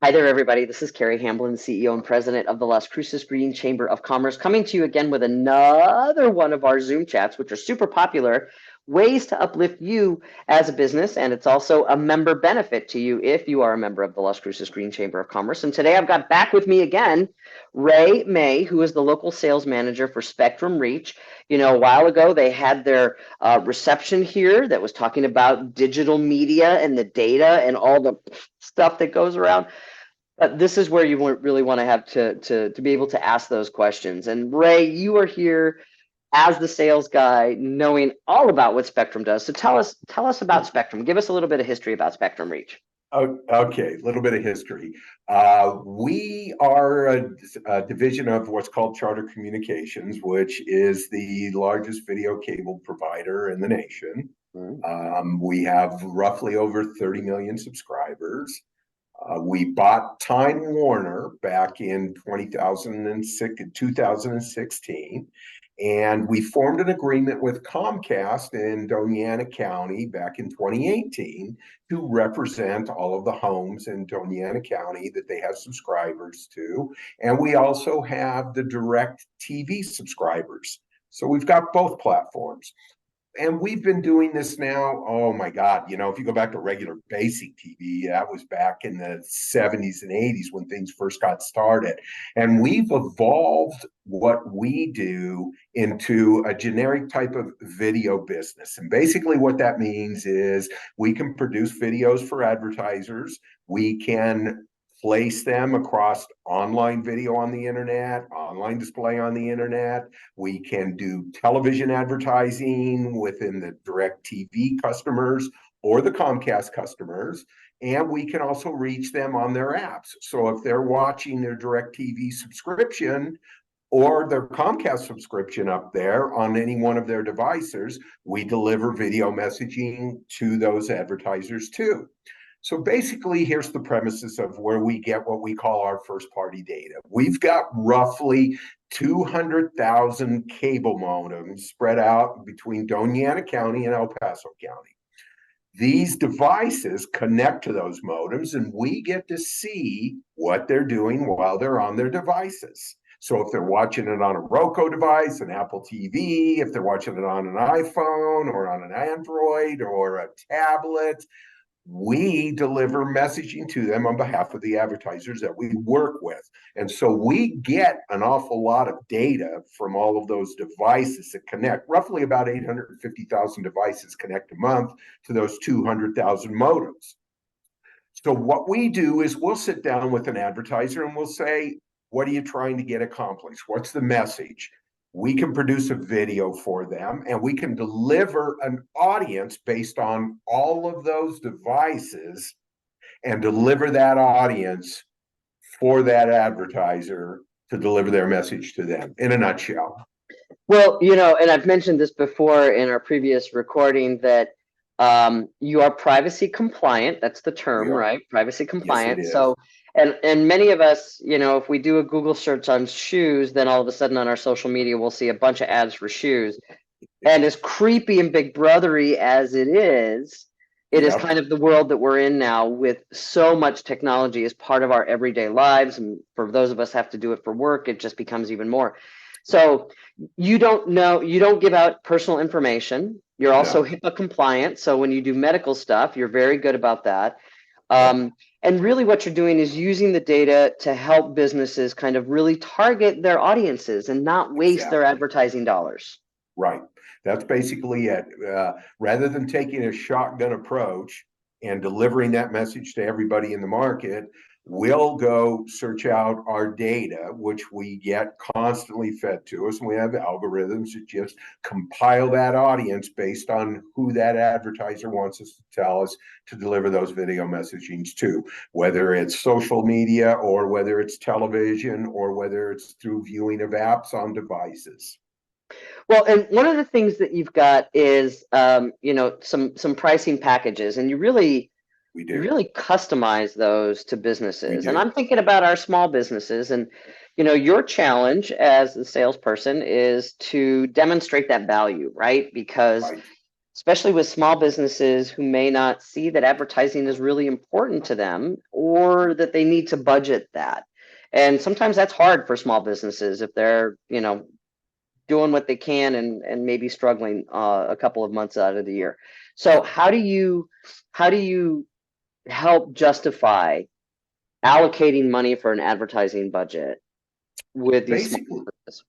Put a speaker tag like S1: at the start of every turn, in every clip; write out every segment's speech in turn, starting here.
S1: Hi there, everybody. This is Carrie Hamblen, CEO and President of the Las Cruces Green Chamber of Commerce, coming to you again with another one of our Zoom chats, which are super popular, ways to uplift you as a business. And it's also a member benefit to you if you are a member of the Las Cruces Green Chamber of Commerce. And today I've got back with me again Ray May, who is the local sales manager for Spectrum Reach. A while ago, they had their reception here that was talking about digital media and the data and all the stuff that goes around. But this is where you really want to have to be able to ask those questions. And Ray, you are here as the sales guy, knowing all about what Spectrum does. So tell us about Spectrum. Give us a little bit of history about Spectrum Reach.
S2: Okay, a little bit of history. We are a division of what's called Charter Communications, which is the largest video cable provider in the nation. We have roughly over 30 million subscribers. We bought Time Warner back in 2016, and we formed an agreement with Comcast in Doña Ana County back in 2018 to represent all of the homes in Doña Ana County that they have subscribers to. And we also have the direct TV subscribers. So we've got both platforms. And we've been doing this now, oh my God, if you go back to regular basic TV, that was back in the 70s and 80s when things first got started. And we've evolved what we do into a generic type of video business. And basically what that means is we can produce videos for advertisers. We can place them across online video on the internet, online display on the internet. We can do television advertising within the direct TV customers or the Comcast customers. And we can also reach them on their apps. So if they're watching their direct TV subscription or their Comcast subscription up there on any one of their devices, we deliver video messaging to those advertisers too. So basically, here's the premises of where we get what we call our first party data. We've got roughly 200,000 cable modems spread out between Doña Ana County and El Paso County. These devices connect to those modems, and we get to see what they're doing while they're on their devices. So if they're watching it on a Roku device, an Apple TV, if they're watching it on an iPhone or on an Android or a tablet, we deliver messaging to them on behalf of the advertisers that we work with. And so we get an awful lot of data from all of those devices that connect. Roughly about 850,000 devices connect a month to those 200,000 modems. So what we do is we'll sit down with an advertiser and we'll say, what are you trying to get accomplished? What's the message? We can produce a video for them and we can deliver an audience based on all of those devices and deliver that audience for that advertiser to deliver their message to them in a nutshell.
S1: Well, and I've mentioned this before in our previous recording that you are privacy compliant. That's the term, right? Privacy compliant.
S2: Yes, it is.
S1: So, and many of us, if we do a Google search on shoes, then all of a sudden on our social media, we'll see a bunch of ads for shoes. And as creepy and big brothery as it is kind of the world that we're in now with so much technology as part of our everyday lives. And for those of us have to do it for work, it just becomes even more. So you don't give out personal information. You're also HIPAA compliant. So when you do medical stuff, you're very good about that. And really what you're doing is using the data to help businesses kind of really target their audiences and not waste their advertising dollars.
S2: Right. That's basically it. Rather than taking a shotgun approach and delivering that message to everybody in the market, we'll go search out our data, which we get constantly fed to us. And we have algorithms that just compile that audience based on who that advertiser wants us to tell us to deliver those video messagings to, whether it's social media or whether it's television or whether it's through viewing of apps on devices.
S1: Well, and one of the things that you've got is, some pricing packages, and you really customize those to businesses. And I'm thinking about our small businesses, and your challenge as the salesperson is to demonstrate that value, right? Because especially with small businesses who may not see that advertising is really important to them or that they need to budget that. And sometimes that's hard for small businesses if they're, doing what they can and maybe struggling a couple of months out of the year. So how do you help justify allocating money for an advertising budget with these small
S2: Basically,
S1: businesses?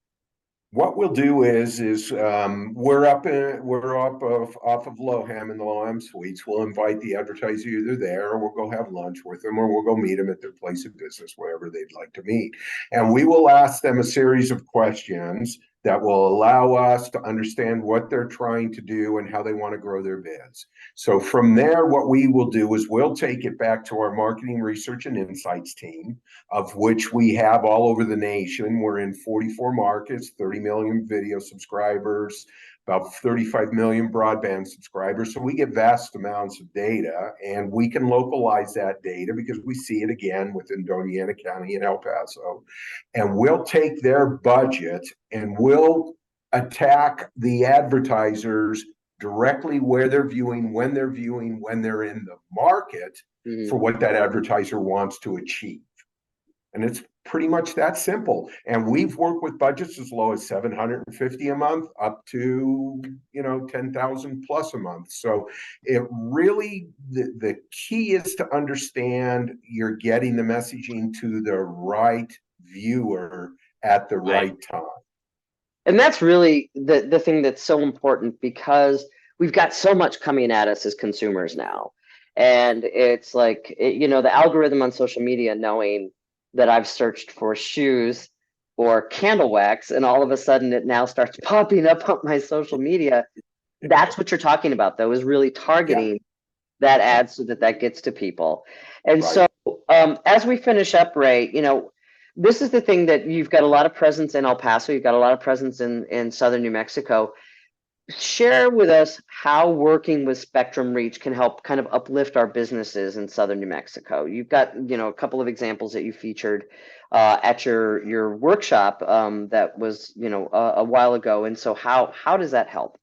S2: what we'll do is we're up off of Loham in the Loham Suites. We'll invite the advertiser either there, or we'll go have lunch with them, or we'll go meet them at their place of business, wherever they'd like to meet. And we will ask them a series of questions that will allow us to understand what they're trying to do and how they want to grow their bids. So from there, what we will do is we'll take it back to our marketing research and insights team, of which we have all over the nation. We're in 44 markets, 30 million video subscribers, about 35 million broadband subscribers. So we get vast amounts of data, and we can localize that data because we see it again within Doña Ana County and El Paso. And we'll take their budget and we'll attack the advertisers directly where they're viewing, when they're viewing, when they're in the market for what that advertiser wants to achieve. And it's pretty much that simple. And we've worked with budgets as low as $750 a month up to, 10,000 plus a month. So it really, the key is to understand you're getting the messaging to the right viewer at the right time.
S1: And that's really the thing that's so important, because we've got so much coming at us as consumers now. And it's like, the algorithm on social media knowing that I've searched for shoes or candle wax, and all of a sudden it now starts popping up on my social media. That's what you're talking about, though, is really targeting that ad so that gets to people. And
S2: Right.
S1: so as we finish up, Ray, this is the thing, that you've got a lot of presence in El Paso, you've got a lot of presence in southern New Mexico. Share with us how working with Spectrum Reach can help kind of uplift our businesses in southern New Mexico. You've got, a couple of examples that you featured at your workshop that was, a while ago. And so how does that help?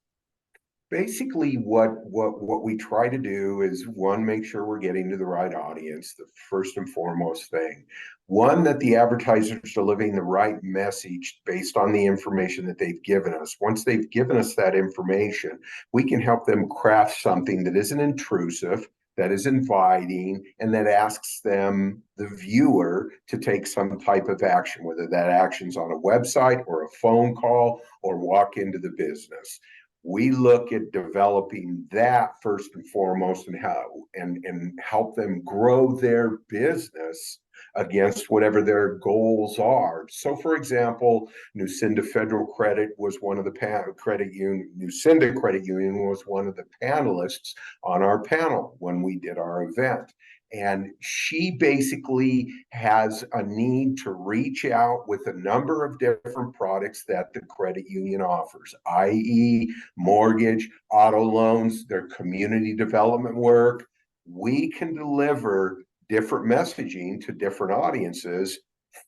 S2: Basically, what we try to do is, one, make sure we're getting to the right audience, the first and foremost thing. One, that the advertisers are delivering the right message based on the information that they've given us. Once they've given us that information, we can help them craft something that isn't intrusive, that is inviting, and that asks them, the viewer, to take some type of action, whether that action's on a website or a phone call or walk into the business. We look at developing that first and foremost, and help them grow their business against whatever their goals are. So, for example, Nucinda Federal Credit was one of the credit union. Nucinda Credit Union was one of the panelists on our panel when we did our event. And she basically has a need to reach out with a number of different products that the credit union offers, i.e., mortgage, auto loans, their community development work. We can deliver different messaging to different audiences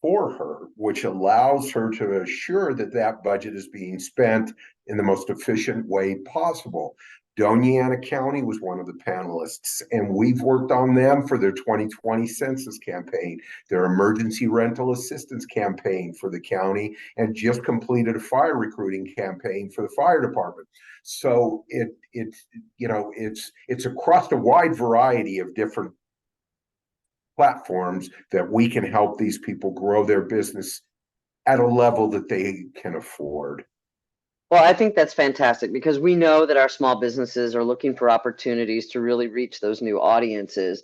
S2: for her, which allows her to assure that that budget is being spent in the most efficient way possible. Doña Ana County was one of the panelists, and we've worked on them for their 2020 census campaign, their emergency rental assistance campaign for the county, and just completed a fire recruiting campaign for the fire department. So it's across a wide variety of different platforms that we can help these people grow their business at a level that they can afford.
S1: Well, I think that's fantastic, because we know that our small businesses are looking for opportunities to really reach those new audiences.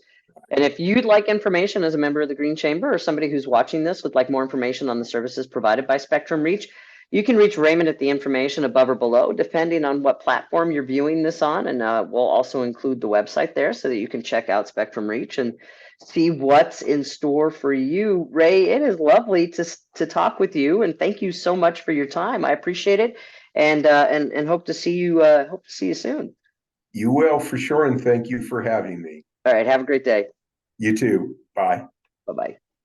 S1: And if you'd like information as a member of the Green Chamber, or somebody who's watching this would like more information on the services provided by Spectrum Reach, you can reach Raymond at the information above or below, depending on what platform you're viewing this on. And we'll also include the website there so that you can check out Spectrum Reach and see what's in store for you. Ray, it is lovely to talk with you, and thank you so much for your time. I appreciate it, and hope to see you soon.
S2: You will, for sure, and thank you for having me.
S1: All right, have a great day.
S2: You too. Bye.
S1: Bye bye.